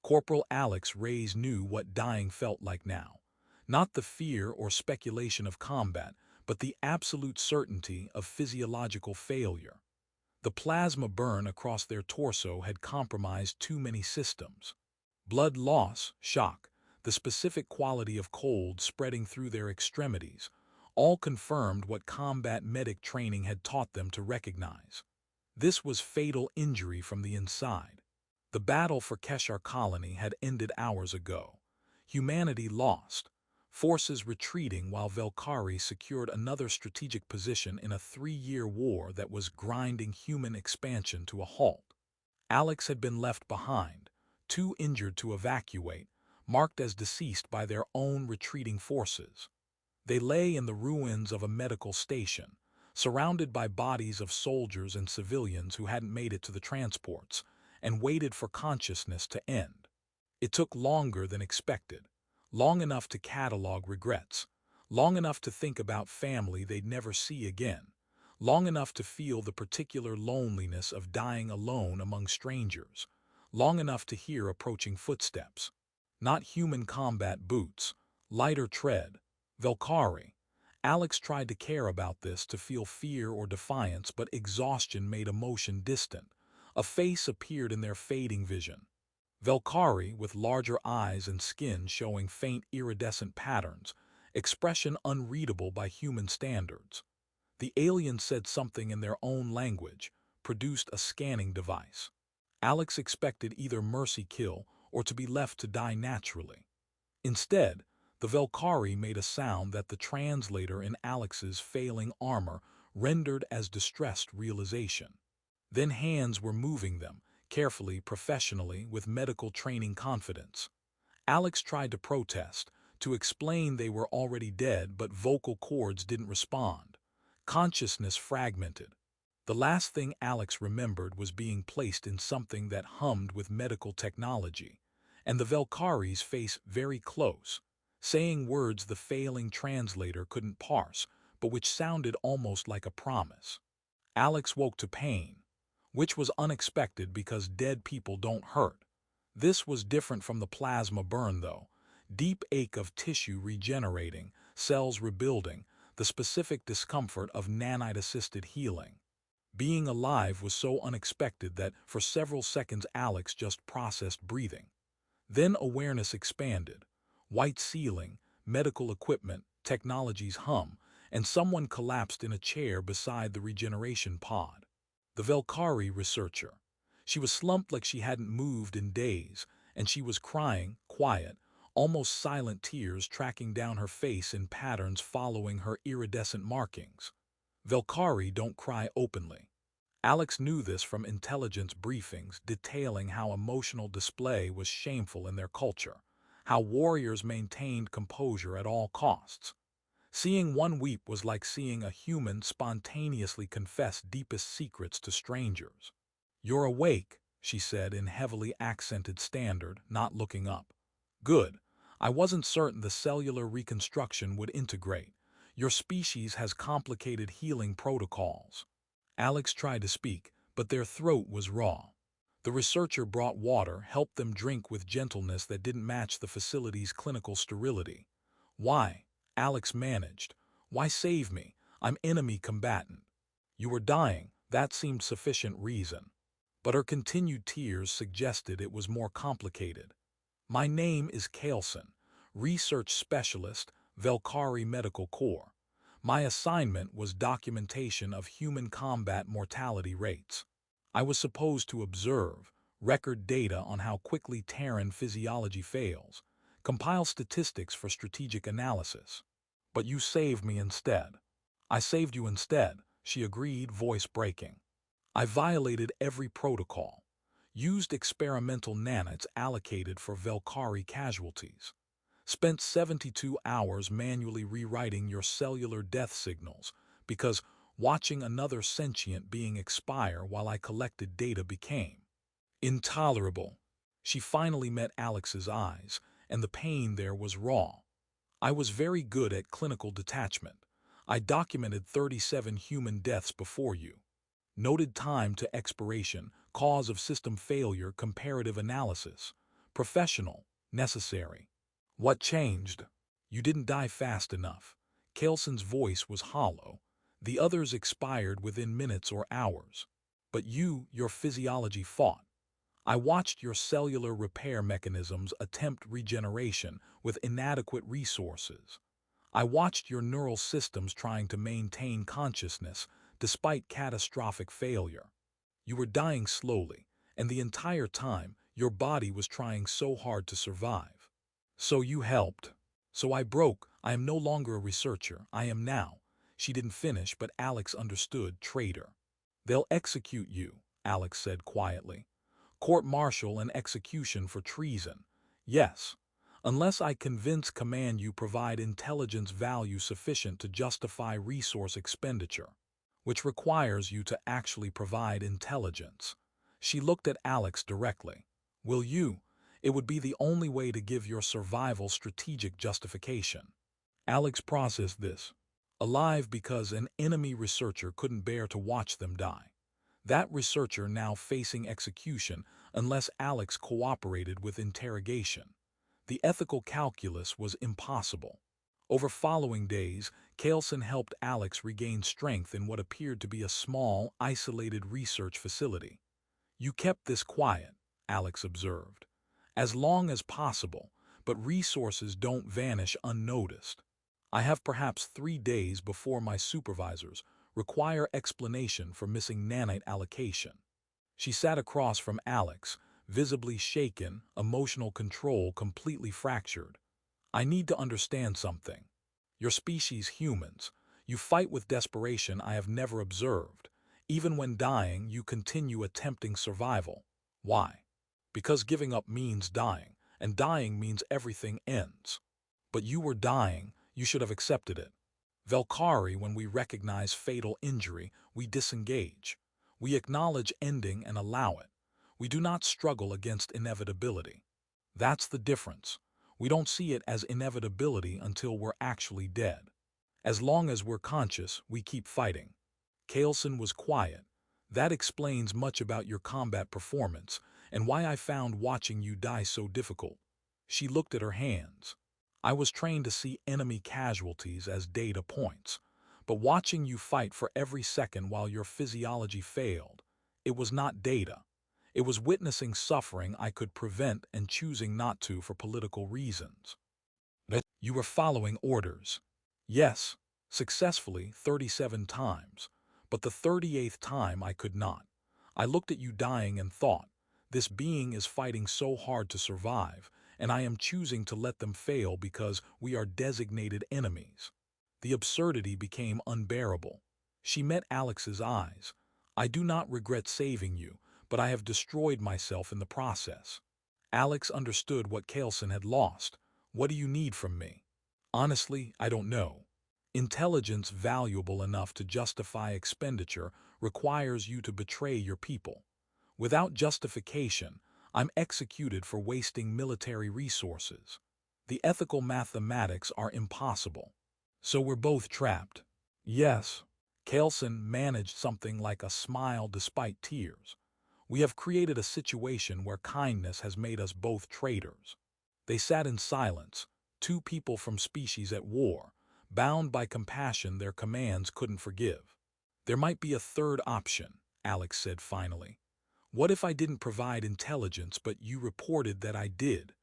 Corporal Alex Reyes knew what dying felt like now. Not the fear or speculation of combat, but the absolute certainty of physiological failure. The plasma burn across their torso had compromised too many systems. Blood loss, shock, the specific quality of cold spreading through their extremities, all confirmed what combat medic training had taught them to recognize. This was fatal injury from the inside. The battle for Keshar colony had ended hours ago. Humanity lost, forces retreating while Velkari secured another strategic position in a 3-year war that was grinding human expansion to a halt. Alex had been left behind, too injured to evacuate, marked as deceased by their own retreating forces. They lay in the ruins of a medical station, surrounded by bodies of soldiers and civilians who hadn't made it to the transports, and waited for consciousness to end. It took longer than expected, long enough to catalog regrets, long enough to think about family they'd never see again, long enough to feel the particular loneliness of dying alone among strangers, long enough to hear approaching footsteps. Not human combat boots, lighter tread, Velkari. Alex tried to care about this, to feel fear or defiance, but exhaustion made emotion distant. A face appeared in their fading vision. Velkari, with larger eyes and skin showing faint iridescent patterns, expression unreadable by human standards. The alien said something in their own language, produced a scanning device. Alex expected either mercy kill or to be left to die naturally. Instead, the Velkari made a sound that the translator in Alex's failing armor rendered as distressed realization. Then hands were moving them, carefully, professionally, with medical training confidence. Alex tried to protest, to explain they were already dead, but vocal cords didn't respond. Consciousness fragmented. The last thing Alex remembered was being placed in something that hummed with medical technology, and the Velkari's face very close, saying words the failing translator couldn't parse, but which sounded almost like a promise. Alex woke to pain, which was unexpected because dead people don't hurt. This was different from the plasma burn, though. Deep ache of tissue regenerating, cells rebuilding, the specific discomfort of nanite-assisted healing. Being alive was so unexpected that for several seconds Alex just processed breathing. Then awareness expanded. White ceiling, medical equipment, technology's hum, and someone collapsed in a chair beside the regeneration pod. The Velkari researcher. She was slumped like she hadn't moved in days, and she was crying, quiet, almost silent tears tracking down her face in patterns following her iridescent markings. Velkari don't cry openly. Alex knew this from intelligence briefings detailing how emotional display was shameful in their culture, how warriors maintained composure at all costs. Seeing one weep was like seeing a human spontaneously confess deepest secrets to strangers. "You're awake," she said in heavily accented standard, not looking up. "Good. I wasn't certain the cellular reconstruction would integrate. Your species has complicated healing protocols." Alex tried to speak, but their throat was raw. The researcher brought water, helped them drink with gentleness that didn't match the facility's clinical sterility. "Why?" Alex managed. "Why save me? I'm enemy combatant." "You were dying," that seemed sufficient reason. But her continued tears suggested it was more complicated. "My name is Kaleson, research specialist, Velkari Medical Corps. My assignment was documentation of human combat mortality rates. I was supposed to observe, record data on how quickly Terran physiology fails, compile statistics for strategic analysis. But you saved me instead." "I saved you instead," she agreed, voice breaking. "I violated every protocol, used experimental nanites allocated for Velkari casualties, spent 72 hours manually rewriting your cellular death signals because watching another sentient being expire while I collected data became intolerable." She finally met Alex's eyes, and the pain there was raw. "I was very good at clinical detachment. I documented 37 human deaths before you. Noted time to expiration, cause of system failure, comparative analysis. Professional, necessary. What changed? You didn't die fast enough. Kaleson's voice was hollow. The others expired within minutes or hours. But your physiology fought. I watched your cellular repair mechanisms attempt regeneration with inadequate resources. I watched your neural systems trying to maintain consciousness despite catastrophic failure. You were dying slowly, and the entire time, your body was trying so hard to survive. So you helped. So I broke. I am no longer a researcher. I am now. She didn't finish, but Alex understood. Traitor. They'll execute you, Alex said quietly. Court-martial and execution for treason. Yes. Unless I convince command you provide intelligence value sufficient to justify resource expenditure, which requires you to actually provide intelligence. She looked at Alex directly. Will you? It would be the only way to give your survival strategic justification. Alex processed this. Alive because an enemy researcher couldn't bear to watch them die. That researcher now facing execution unless Alex cooperated with interrogation. The ethical calculus was impossible. Over following days, Kaleson helped Alex regain strength in what appeared to be a small, isolated research facility. You kept this quiet, Alex observed. As long as possible, but resources don't vanish unnoticed. I have perhaps 3 days before my supervisors require explanation for missing nanite allocation. She sat across from Alex, visibly shaken, emotional control completely fractured. I need to understand something. Your species, humans, you fight with desperation I have never observed. Even when dying, you continue attempting survival. Why? Because giving up means dying, and dying means everything ends. But you were dying, you should have accepted it. Velkari, when we recognize fatal injury, we disengage. We acknowledge ending and allow it. We do not struggle against inevitability. That's the difference. We don't see it as inevitability until we're actually dead. As long as we're conscious, we keep fighting. Kaleson was quiet. That explains much about your combat performance and why I found watching you die so difficult. She looked at her hands. I was trained to see enemy casualties as data points, but watching you fight for every second while your physiology failed, it was not data. It was witnessing suffering I could prevent and choosing not to for political reasons. You were following orders. Yes, successfully 37 times, but the 38th time I could not. I looked at you dying and thought, this being is fighting so hard to survive, and I am choosing to let them fail because we are designated enemies. The absurdity became unbearable. She met Alex's eyes. I do not regret saving you, but I have destroyed myself in the process. Alex understood what Kaleson had lost. What do you need from me? Honestly, I don't know. Intelligence valuable enough to justify expenditure requires you to betray your people. Without justification, I'm executed for wasting military resources. The ethical mathematics are impossible. So we're both trapped. Yes. Kaleson managed something like a smile despite tears. We have created a situation where kindness has made us both traitors. They sat in silence, two people from species at war, bound by compassion their commands couldn't forgive. There might be a third option, Alex said finally. What if I didn't provide intelligence but you reported that I did?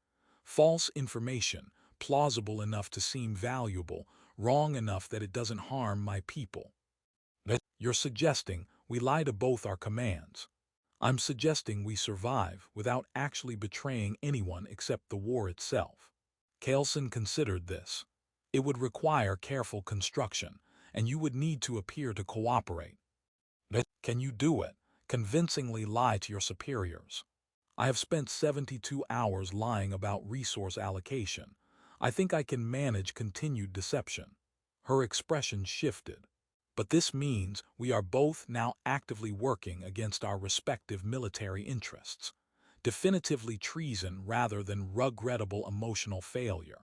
False information, plausible enough to seem valuable, wrong enough that it doesn't harm my people. You're suggesting we lie to both our commands. I'm suggesting we survive without actually betraying anyone except the war itself. Kaleson considered this. It would require careful construction, and you would need to appear to cooperate. Can you do it? Convincingly lie to your superiors. I have spent 72 hours lying about resource allocation. I think I can manage continued deception. Her expression shifted. But this means we are both now actively working against our respective military interests. Definitively treason rather than regrettable emotional failure.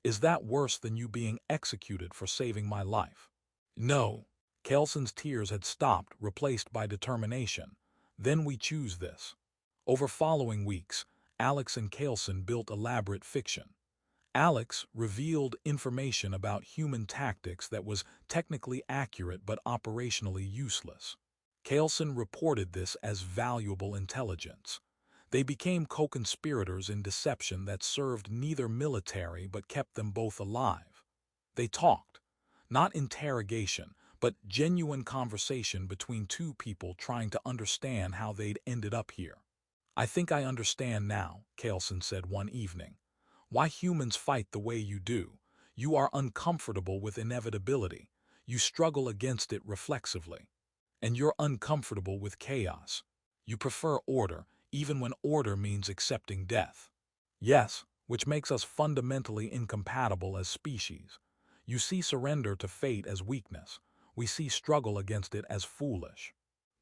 Is that worse than you being executed for saving my life? No. Kelson's tears had stopped, replaced by determination. Then we choose this. Over following weeks, Alex and Kaleson built elaborate fiction. Alex revealed information about human tactics that was technically accurate but operationally useless. Kaleson reported this as valuable intelligence. They became co-conspirators in deception that served neither military but kept them both alive. They talked, not interrogation, but genuine conversation between two people trying to understand how they'd ended up here. "I think I understand now," Kaleson said one evening. "Why humans fight the way you do. You are uncomfortable with inevitability. You struggle against it reflexively. And you're uncomfortable with chaos. You prefer order, even when order means accepting death. Yes, which makes us fundamentally incompatible as species. You see surrender to fate as weakness. We see struggle against it as foolish.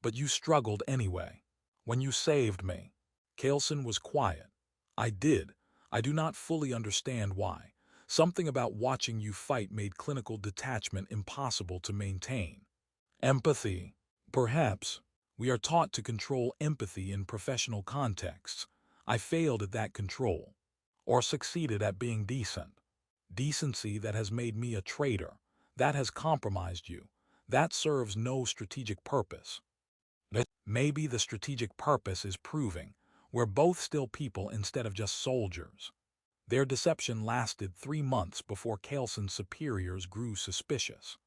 But you struggled anyway. When you saved me." Kaleson was quiet. "I did. I do not fully understand why. Something about watching you fight made clinical detachment impossible to maintain. Empathy. Perhaps. We are taught to control empathy in professional contexts. I failed at that control. Or succeeded at being decent. Decency that has made me a traitor. That has compromised you. That serves no strategic purpose. Maybe the strategic purpose is proving we're both still people instead of just soldiers." Their deception lasted 3 months before Kaleson's superiors grew suspicious.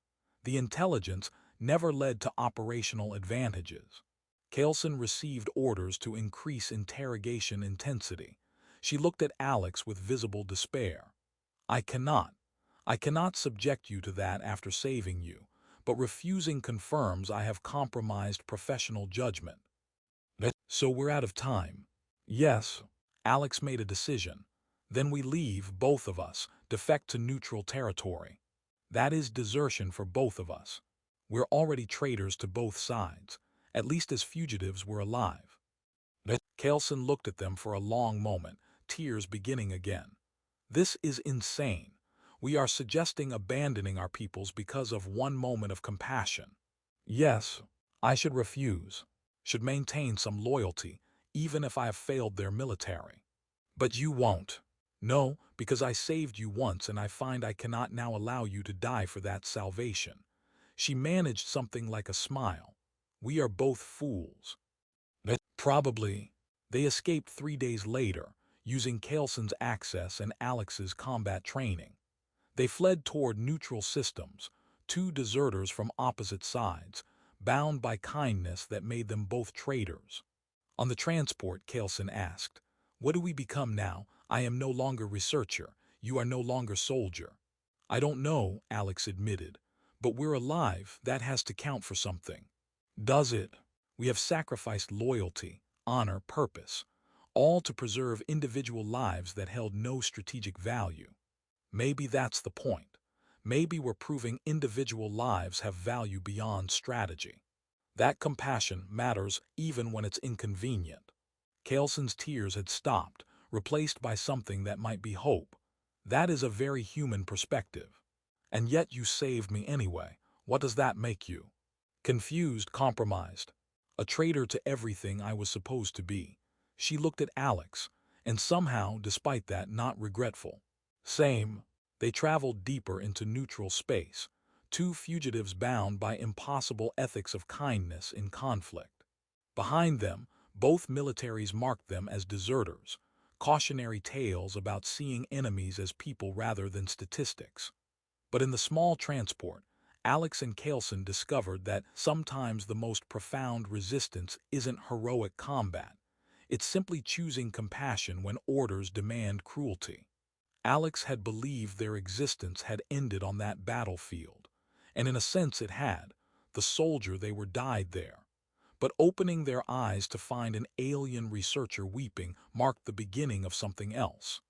The intelligence never led to operational advantages. Kaleson received orders to increase interrogation intensity. She looked at Alex with visible despair. I cannot subject you to that after saving you, but refusing confirms I have compromised professional judgment. So we're out of time." "Yes." Alex made a decision. "Then we leave, both of us, defect to neutral territory. That is desertion for both of us. We're already traitors to both sides. At least as fugitives we're alive." Kaleson looked at them for a long moment, tears beginning again. "This is insane. We are suggesting abandoning our peoples because of one moment of compassion." "Yes, I should refuse. Should maintain some loyalty, even if I have failed their military." "But you won't." "No, because I saved you once and I find I cannot now allow you to die for that salvation." She managed something like a smile. "We are both fools." Probably. They escaped 3 days later, using Kaleson's access and Alex's combat training. They fled toward neutral systems, two deserters from opposite sides, bound by kindness that made them both traitors. On the transport, Kaleson asked, "What do we become now? I am no longer researcher. You are no longer soldier." "I don't know," Alex admitted. "But we're alive. That has to count for something." "Does it? We have sacrificed loyalty, honor, purpose, all to preserve individual lives that held no strategic value. Maybe that's the point. Maybe we're proving individual lives have value beyond strategy. That compassion matters even when it's inconvenient." Kaleson's tears had stopped, replaced by something that might be hope. "That is a very human perspective. And yet you saved me anyway. What does that make you?" "Confused, compromised. A traitor to everything I was supposed to be." She looked at Alex, and somehow, despite that, not regretful. "Same." They traveled deeper into neutral space, two fugitives bound by impossible ethics of kindness in conflict. Behind them, both militaries marked them as deserters, cautionary tales about seeing enemies as people rather than statistics. But in the small transport, Alex and Kaleson discovered that sometimes the most profound resistance isn't heroic combat. It's simply choosing compassion when orders demand cruelty. Alex had believed their existence had ended on that battlefield, and in a sense it had. The soldier they were died there. But opening their eyes to find an alien researcher weeping marked the beginning of something else.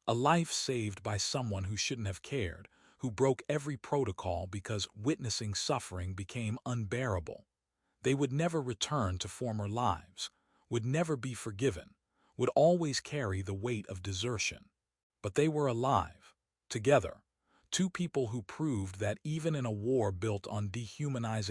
A life saved by someone who shouldn't have cared, who broke every protocol because witnessing suffering became unbearable. They would never return to former lives, would never be forgiven, would always carry the weight of desertion. But they were alive, together, two people who proved that even in a war built on dehumanizing